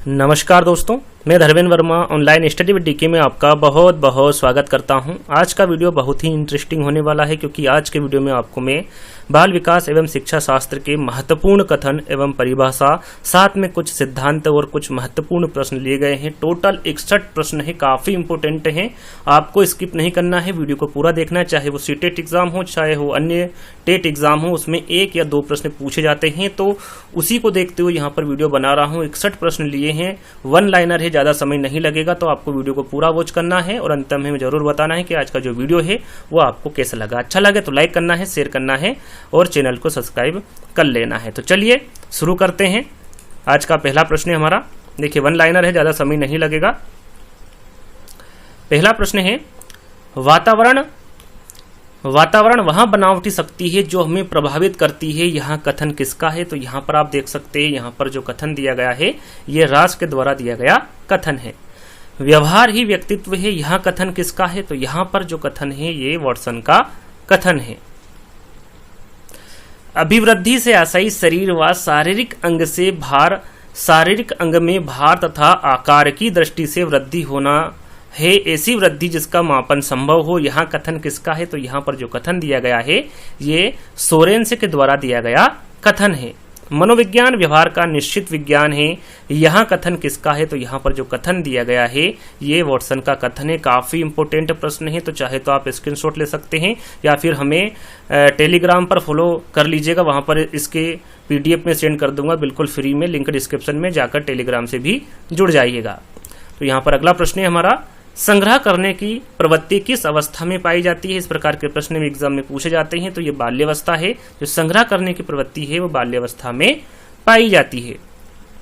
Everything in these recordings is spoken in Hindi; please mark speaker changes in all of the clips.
Speaker 1: नमस्कार दोस्तों, मैं Dharmendra Varma online study with DK में आपका बहुत बहुत स्वागत करता हूं। आज का वीडियो बहुत ही इंटरेस्टिंग होने वाला है क्योंकि आज के वीडियो में आपको मैं बाल विकास एवं शिक्षा शास्त्र के महत्वपूर्ण कथन एवं परिभाषा, साथ में कुछ सिद्धांत और कुछ महत्वपूर्ण प्रश्न लिए गए हैं। टोटल 61 प्रश्न है, काफी इंपोर्टेंट हैं। आपको स्किप नहीं करना है, वीडियो को पूरा देखना है। चाहे वो सीटेट एग्जाम हो, चाहे वो अन्य टेट एग्जाम हो, उसमें 1 या 2 प्रश्न पूछे जाते हैं, तो उसी को देखते हुए यहाँ पर वीडियो बना रहा हूँ। 61 प्रश्न लिए हैं, वन लाइनर है, ज्यादा समय नहीं लगेगा, तो आपको वीडियो को पूरा वॉच करना है और अंत में जरूर बताना है कि आज का जो वीडियो है वो आपको कैसा लगा। अच्छा लगे तो लाइक करना है, शेयर करना है और चैनल को सब्सक्राइब कर लेना है। तो चलिए शुरू करते हैं। आज का पहला प्रश्न है हमारा, देखिए वन लाइनर है, ज्यादा समय नहीं लगेगा। पहला प्रश्न है, वातावरण वहां बनावटी शक्ति है जो हमें प्रभावित करती है, यहाँ कथन किसका है? तो यहाँ पर आप देख सकते हैं, यहाँ पर जो कथन दिया गया है ये रास के द्वारा दिया गया कथन है। व्यवहार ही व्यक्तित्व है, यहाँ कथन किसका है? तो यहाँ पर जो कथन है ये वॉटसन का कथन है। अभिवृद्धि से आशयी शरीर व शारीरिक अंग में भार तथा आकार की दृष्टि से वृद्धि होना है, ऐसी वृद्धि जिसका मापन संभव हो, यहाँ कथन किसका है? तो यहाँ पर जो कथन दिया गया है ये सोरेनसे के द्वारा दिया गया कथन है। मनोविज्ञान व्यवहार का निश्चित विज्ञान है, यहाँ कथन किसका है? तो यहाँ पर जो कथन दिया गया है ये वॉटसन का कथन है। काफी इंपोर्टेंट प्रश्न है, तो चाहे तो आप स्क्रीनशॉट ले सकते हैं या फिर हमें टेलीग्राम पर फॉलो कर लीजिएगा, वहां पर इसके PDF में सेंड कर दूंगा बिल्कुल फ्री में। लिंक डिस्क्रिप्शन में जाकर टेलीग्राम से भी जुड़ जाइएगा। तो यहाँ पर अगला प्रश्न है हमारा, संग्रह करने की प्रवृत्ति किस अवस्था में पाई जाती है? इस प्रकार के प्रश्न में एग्जाम में पूछे जाते हैं। तो ये बाल्यावस्था है, जो संग्रह करने की प्रवृत्ति है वो बाल्यावस्था में पाई जाती है।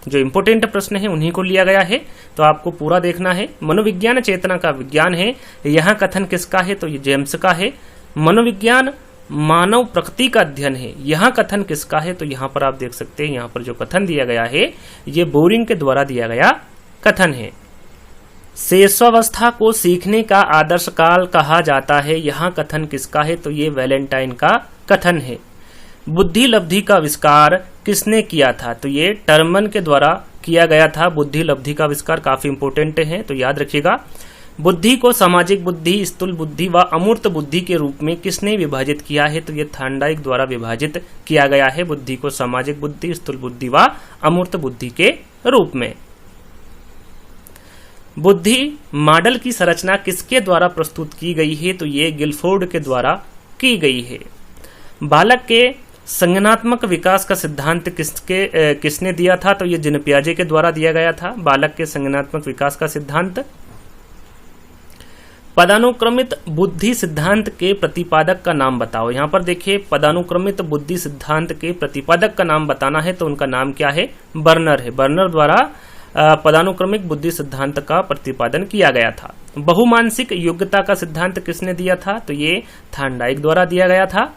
Speaker 1: जो इंपोर्टेंट प्रश्न है उन्हीं को लिया गया है, तो आपको पूरा देखना है। मनोविज्ञान चेतना का विज्ञान है, यहाँ कथन किसका है? तो ये जेम्स का है। मनोविज्ञान मानव प्रकृति का अध्ययन है, यहाँ कथन किसका है? तो यहाँ पर आप देख सकते हैं, यहाँ पर जो कथन दिया गया है ये बोरिंग के द्वारा दिया गया कथन है। शेषावस्था को सीखने का आदर्श काल कहा जाता है, यहाँ कथन किसका है? तो ये वैलेंटाइन का कथन है। बुद्धि लब्धि का आविष्कार किसने किया था? तो ये टर्मन के द्वारा किया गया था। बुद्धि लब्धि का आविष्कार काफी इंपोर्टेंट है, तो याद रखिएगा। बुद्धि को सामाजिक बुद्धि, स्थूल बुद्धि व अमूर्त बुद्धि के रूप में किसने विभाजित किया है? तो ये थॉर्नडाइक द्वारा विभाजित किया गया है, बुद्धि को सामाजिक बुद्धि, स्थूल बुद्धि व अमूर्त बुद्धि के रूप में। बुद्धि मॉडल की संरचना किसके द्वारा प्रस्तुत की गई है? तो ये गिलफोर्ड के द्वारा की गई है। बालक के संज्ञानात्मक विकास का सिद्धांत किसने दिया था? तो ये जीन पियाजे के द्वारा दिया गया था, बालक के संज्ञानात्मक विकास का सिद्धांत। पदानुक्रमित बुद्धि सिद्धांत के प्रतिपादक का नाम बताओ। यहाँ पर देखिए, पदानुक्रमित बुद्धि सिद्धांत के प्रतिपादक का नाम बताना है, तो उनका नाम क्या है? बर्नर है। बर्नर द्वारा पदानुक्रमिक बुद्धि सिद्धांत का प्रतिपादन किया गया था। बहुमानसिक योग्यता का सिद्धांत किसने दिया था? तो ये थॉर्नडाइक द्वारा दिया गया था।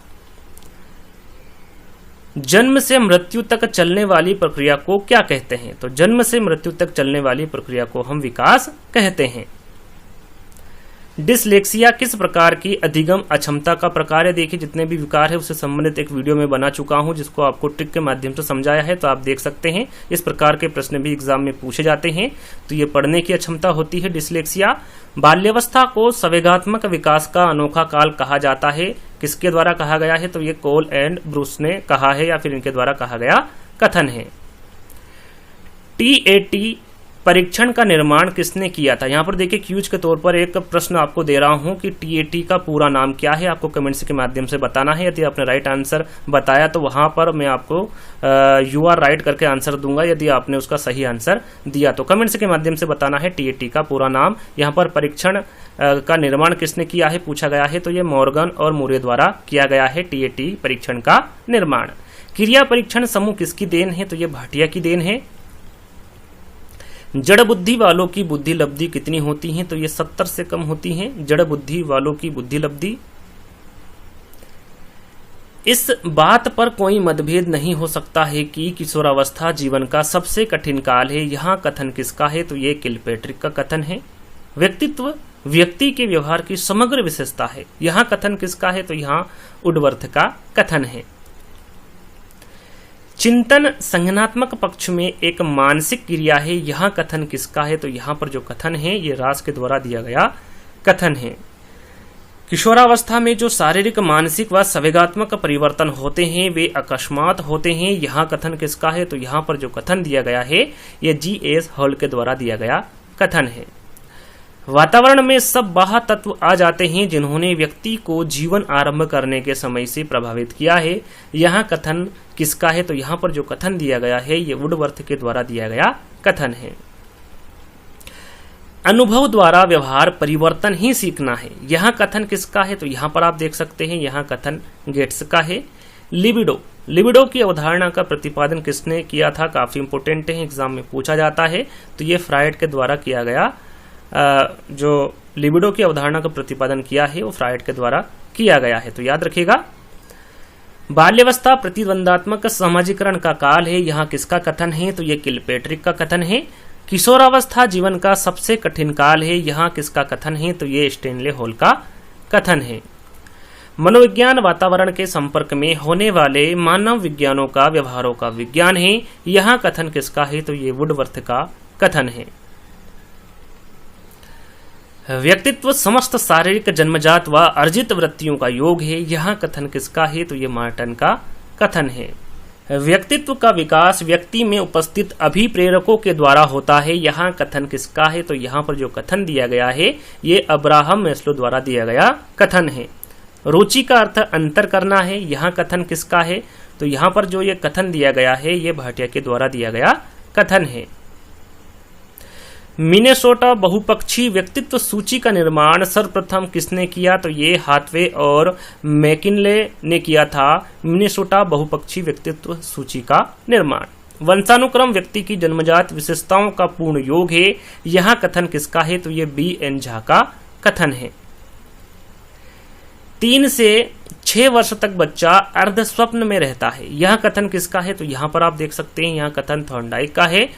Speaker 1: जन्म से मृत्यु तक चलने वाली प्रक्रिया को क्या कहते हैं? तो जन्म से मृत्यु तक चलने वाली प्रक्रिया को हम विकास कहते हैं। डिसलेक्सिया किस प्रकार की अधिगम अक्षमता का प्रकार है? देखिए, जितने भी विकार है उससे संबंधित एक वीडियो में बना चुका हूं, जिसको आपको ट्रिक के माध्यम से समझाया है, तो आप देख सकते हैं। इस प्रकार के प्रश्न भी एग्जाम में पूछे जाते हैं, तो ये पढ़ने की अक्षमता होती है डिसलेक्सिया। बाल्यावस्था को संवेगात्मक विकास का अनोखा काल कहा जाता है, किसके द्वारा कहा गया है? तो ये कोल एंड ब्रूस ने कहा है या फिर इनके द्वारा कहा गया कथन है। TAT परीक्षण का निर्माण किसने किया था? यहाँ पर देखिए, क्यूज के तौर पर एक प्रश्न आपको दे रहा हूं कि TAT का पूरा नाम क्या है, आपको कमेंट्स के माध्यम से बताना है। यदि आपने राइट आंसर बताया तो वहां पर मैं आपको यू आर राइट करके आंसर दूंगा। यदि आपने उसका सही आंसर दिया तो कमेंट्स के माध्यम से बताना है TAT का पूरा नाम। यहाँ पर परीक्षण का निर्माण किसने किया है पूछा गया है, तो ये मॉर्गन और मूरे द्वारा किया गया है TAT परीक्षण का निर्माण। क्रिया परीक्षण समूह किसकी देन है? तो ये भाटिया की देन है। जड़ बुद्धि वालों की बुद्धि लब्धि कितनी होती है? तो ये 70 से कम होती हैं, जड़ बुद्धि वालों की बुद्धि लब्धि। इस बात पर कोई मतभेद नहीं हो सकता है कि किशोरावस्था जीवन का सबसे कठिन काल है, यहाँ कथन किसका है? तो ये किलपेट्रिक का कथन है। व्यक्तित्व व्यक्ति के व्यवहार की समग्र विशेषता है, यहाँ कथन किसका है? तो यहाँ वुडवर्थ का कथन है। चिंतन संज्ञानात्मक पक्ष में एक मानसिक क्रिया है, यहाँ कथन किसका है? तो यहाँ पर जो कथन है ये रास के द्वारा दिया गया कथन है। किशोरावस्था में जो शारीरिक, मानसिक व संवेगात्मक परिवर्तन होते हैं वे अकस्मात होते हैं, यहाँ कथन किसका है? तो यहाँ पर जो कथन दिया गया है ये G.S. हॉल के द्वारा दिया गया कथन है। वातावरण में सब बाह्य तत्व आ जाते हैं जिन्होंने व्यक्ति को जीवन आरंभ करने के समय से प्रभावित किया है, यहाँ कथन किसका है? तो यहाँ पर जो कथन दिया गया है ये वुडवर्थ के द्वारा दिया गया कथन है। अनुभव द्वारा व्यवहार परिवर्तन ही सीखना है, यहाँ कथन किसका है? तो यहाँ पर आप देख सकते हैं यहाँ कथन गेट्स का है। लिबिडो की अवधारणा का प्रतिपादन किसने किया था? काफी इंपोर्टेंट है, एग्जाम में पूछा जाता है। तो ये फ्रायड के द्वारा किया गया, जो लिबिडो की अवधारणा का प्रतिपादन किया है वो फ्रायड के द्वारा किया गया है, तो याद रखिएगा। बाल्यावस्था प्रतिद्वंदात्मक सामाजिकरण का काल है, यहाँ किसका कथन है? तो ये किलपेट्रिक का कथन है। किशोरावस्था जीवन का सबसे कठिन काल है, यहाँ किसका कथन है? तो ये स्टेनले हॉल का कथन है। मनोविज्ञान वातावरण के संपर्क में होने वाले मानव विज्ञानों का व्यवहारों का विज्ञान है, यहाँ कथन किसका है? तो ये वुडवर्थ का कथन है। व्यक्तित्व समस्त शारीरिक, जन्मजात व अर्जित वृत्तियों का योग है, यहाँ कथन किसका है? तो ये मार्टन का कथन है। व्यक्तित्व का विकास व्यक्ति में उपस्थित अभिप्रेरकों के द्वारा होता है, यहाँ कथन किसका है? तो यहाँ पर जो कथन दिया गया है ये अब्राहम मैस्लो द्वारा दिया गया कथन है। रुचि का अर्थ अंतर करना है, यहाँ कथन किसका है? तो यहाँ पर जो ये कथन दिया गया है ये भाटिया के द्वारा दिया गया कथन है। मिनेसोटा बहुपक्षी व्यक्तित्व सूची का निर्माण सर्वप्रथम किसने किया? तो ये हाथवे और मैकिनले ने किया था मिनेसोटा बहुपक्षी व्यक्तित्व सूची का निर्माण। वंशानुक्रम व्यक्ति की जन्मजात विशेषताओं का पूर्ण योग है, यहाँ कथन किसका है? तो ये B.N. झा का कथन है। 3 से 6 वर्ष तक बच्चा अर्ध स्वप्न में रहता है, यह कथन किसका है? तो यहाँ पर आप देख सकते हैं यहाँ कथन थॉर्नडाइक का है।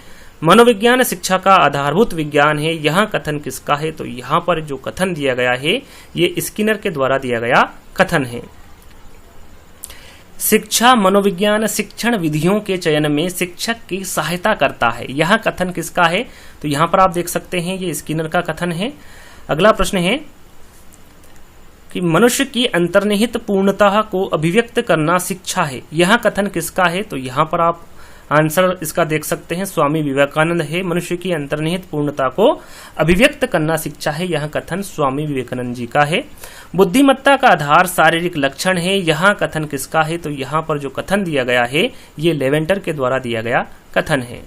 Speaker 1: मनोविज्ञान शिक्षा का आधारभूत विज्ञान है, यहाँ कथन किसका है? तो यहाँ पर जो कथन दिया गया है ये स्किनर के द्वारा दिया गया कथन है। शिक्षा मनोविज्ञान शिक्षण विधियों के चयन में शिक्षक की सहायता करता है, यहाँ कथन किसका है? तो यहाँ पर आप देख सकते हैं ये स्किनर का कथन है। अगला प्रश्न है कि मनुष्य की अंतर्निहित पूर्णता को अभिव्यक्त करना शिक्षा है, यह कथन किसका है? तो यहाँ पर आप आंसर इसका देख सकते हैं स्वामी विवेकानंद है। मनुष्य की अंतर्निहित पूर्णता को अभिव्यक्त करना शिक्षा है, यह कथन स्वामी विवेकानंद जी का है। बुद्धिमत्ता का आधार शारीरिक लक्षण है, यह कथन किसका है? तो यहाँ पर जो कथन दिया गया है ये लेवेंटर के द्वारा दिया गया कथन है।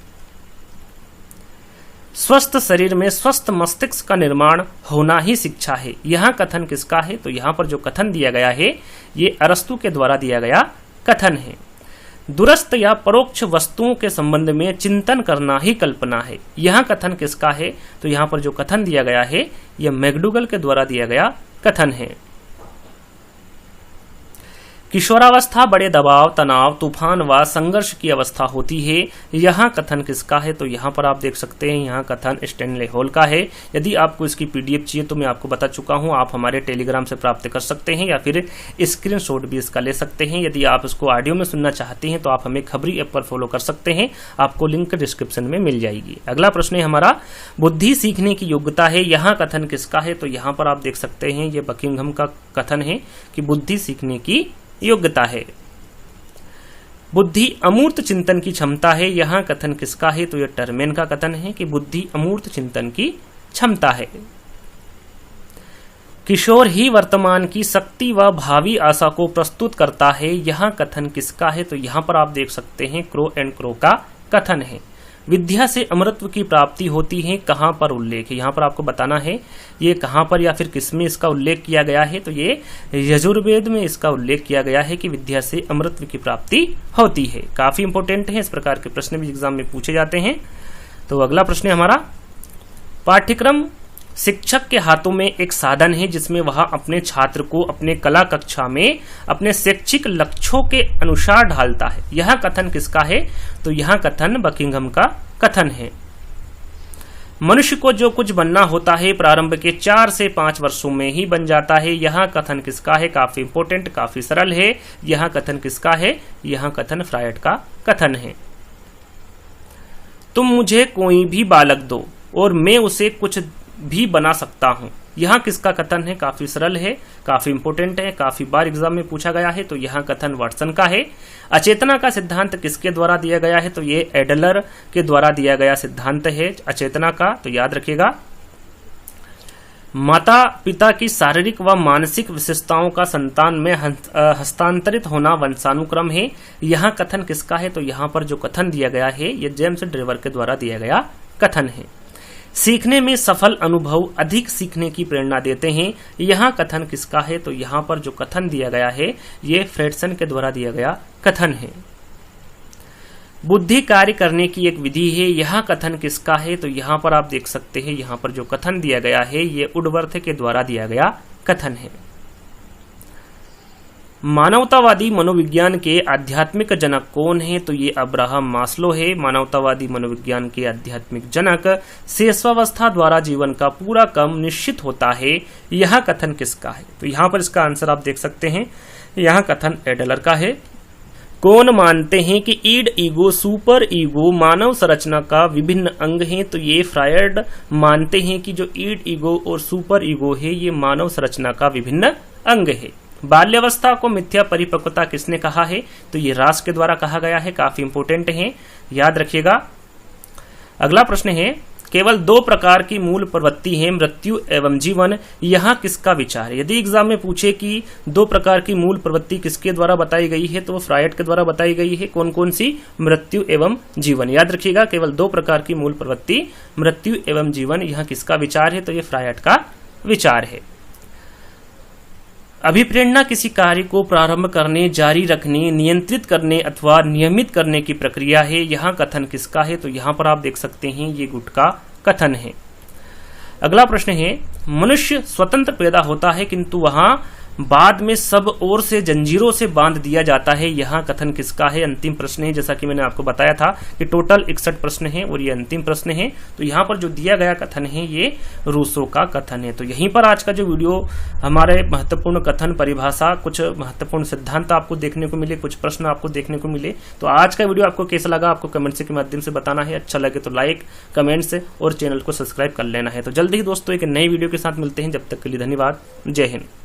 Speaker 1: स्वस्थ शरीर में स्वस्थ मस्तिष्क का निर्माण होना ही शिक्षा है, यह कथन किसका है? तो यहाँ पर जो कथन दिया गया है ये अरस्तु के द्वारा दिया गया कथन है। दूरस्थ या परोक्ष वस्तुओं के संबंध में चिंतन करना ही कल्पना है, यह कथन किसका है? तो यहाँ पर जो कथन दिया गया है यह मैकडूगल के द्वारा दिया गया कथन है। किशोरावस्था बड़े दबाव, तनाव, तूफान व संघर्ष की अवस्था होती है, यहाँ कथन किसका है? तो यहाँ पर आप देख सकते हैं यहाँ कथन स्टेनले हॉल का है। यदि आपको इसकी पीडीएफ चाहिए तो मैं आपको बता चुका हूँ, आप हमारे टेलीग्राम से प्राप्त कर सकते हैं या फिर स्क्रीनशॉट भी इसका ले सकते हैं। यदि आप इसको ऑडियो में सुनना चाहते हैं तो आप हमें खबरी ऐप पर फॉलो कर सकते हैं, आपको लिंक डिस्क्रिप्शन में मिल जाएगी। अगला प्रश्न है हमारा बुद्धि सीखने की योग्यता है, यहाँ कथन किसका है? तो यहाँ पर आप देख सकते हैं ये बकिंघम का कथन है कि बुद्धि सीखने की योग्यता है। बुद्धि अमूर्त चिंतन की क्षमता है, यहाँ कथन किसका है? तो यह टर्मेन का कथन है कि बुद्धि अमूर्त चिंतन की क्षमता है। किशोर ही वर्तमान की शक्ति व भावी आशा को प्रस्तुत करता है, यहाँ कथन किसका है? तो यहाँ पर आप देख सकते हैं क्रो एंड क्रो का कथन है। विद्या से अमरत्व की प्राप्ति होती है, कहाँ पर उल्लेख है? यहाँ पर आपको बताना है ये कहाँ पर या फिर किसमें इसका उल्लेख किया गया है। तो ये यजुर्वेद में इसका उल्लेख किया गया है कि विद्या से अमरत्व की प्राप्ति होती है। काफी इंपोर्टेंट है, इस प्रकार के प्रश्न भी एग्जाम में पूछे जाते हैं। तो अगला प्रश्न है हमारा, पाठ्यक्रम शिक्षक के हाथों में एक साधन है जिसमें वह अपने छात्र को अपने कला कक्षा में अपने शैक्षिक लक्ष्यों के अनुसार ढालता है, यह कथन किसका है? तो यह कथन बकिंघम का कथन है। मनुष्य को जो कुछ बनना होता है प्रारंभ के 4 से 5 वर्षों में ही बन जाता है। यह कथन किसका है? काफी इंपोर्टेंट, काफी सरल है। यह कथन किसका है? यह कथन फ्रायड का कथन है। तुम मुझे कोई भी बालक दो और मैं उसे कुछ भी बना सकता हूं। यह किसका कथन है? काफी सरल है, काफी इंपोर्टेंट है, काफी बार एग्जाम में पूछा गया है। तो यह कथन वाटसन का है। अचेतना का सिद्धांत किसके द्वारा दिया गया है? तो ये एडलर के द्वारा दिया गया सिद्धांत है अचेतना का। तो याद रखिएगा, माता पिता की शारीरिक व मानसिक विशेषताओं का संतान में हस्तांतरित होना वंशानुक्रम है। यह कथन किसका है? तो यहाँ पर जो कथन दिया गया है ये जेम्स ड्रेवर के द्वारा दिया गया कथन है। सीखने में सफल अनुभव अधिक सीखने की प्रेरणा देते हैं। यह कथन किसका है? तो यहाँ पर जो कथन दिया गया है ये फ्रेडसन के द्वारा दिया गया कथन है। बुद्धि कार्य करने की एक विधि है। यह कथन किसका है? तो यहाँ पर आप देख सकते हैं, यहाँ पर जो कथन दिया गया है ये वुडवर्थ के द्वारा दिया गया कथन है। मानवतावादी मनोविज्ञान के आध्यात्मिक जनक कौन है? तो ये अब्राहम मास्लो है। मानवतावादी मनोविज्ञान के आध्यात्मिक जनक। शेषावस्था द्वारा जीवन का पूरा क्रम निश्चित होता है। यह कथन किसका है? तो यहाँ पर इसका आंसर आप देख सकते हैं, यह कथन एडलर का है। कौन मानते हैं कि ईड, ईगो, सुपर ईगो मानव संरचना का विभिन्न अंग हैं? तो ये फ्रायड मानते हैं कि जो ईड, ईगो और सुपर ईगो है ये मानव संरचना का विभिन्न अंग है। बाल्यावस्था को मिथ्या परिपक्वता किसने कहा है? तो ये रास के द्वारा कहा गया है। काफी इंपोर्टेंट है, याद रखिएगा। अगला प्रश्न है, केवल 2 प्रकार की मूल प्रवृत्ति है, मृत्यु एवं जीवन। यहाँ किसका विचार है? यदि एग्जाम में पूछे कि 2 प्रकार की मूल प्रवृत्ति किसके द्वारा बताई गई है तो वो फ्रायड के द्वारा बताई गई है। कौन कौन सी? मृत्यु एवं जीवन। याद रखिएगा, केवल 2 प्रकार की मूल प्रवृत्ति, मृत्यु एवं जीवन। यहाँ किसका विचार है? तो ये फ्रायड का विचार है। अभिप्रेरणा किसी कार्य को प्रारंभ करने, जारी रखने, नियंत्रित करने अथवा नियमित करने की प्रक्रिया है। यह कथन किसका है? तो यहाँ पर आप देख सकते हैं ये गुट का कथन है। अगला प्रश्न है, मनुष्य स्वतंत्र पैदा होता है किंतु वहां बाद में सब ओर से जंजीरों से बांध दिया जाता है। यह कथन किसका है? अंतिम प्रश्न है। जैसा कि मैंने आपको बताया था कि टोटल 61 प्रश्न है और ये अंतिम प्रश्न है। तो यहाँ पर जो दिया गया कथन है ये रूसो का कथन है। तो यहीं पर आज का जो वीडियो हमारे महत्वपूर्ण कथन, परिभाषा, कुछ महत्वपूर्ण सिद्धांत आपको देखने को मिले, कुछ प्रश्न आपको देखने को मिले। तो आज का वीडियो आपको कैसा लगा आपको कमेंट्स के माध्यम से बताना है। अच्छा लगे तो लाइक, कमेंट्स और चैनल को सब्सक्राइब कर लेना है। तो जल्दी ही दोस्तों एक नई वीडियो के साथ मिलते हैं। जब तक के लिए धन्यवाद। जय हिंद।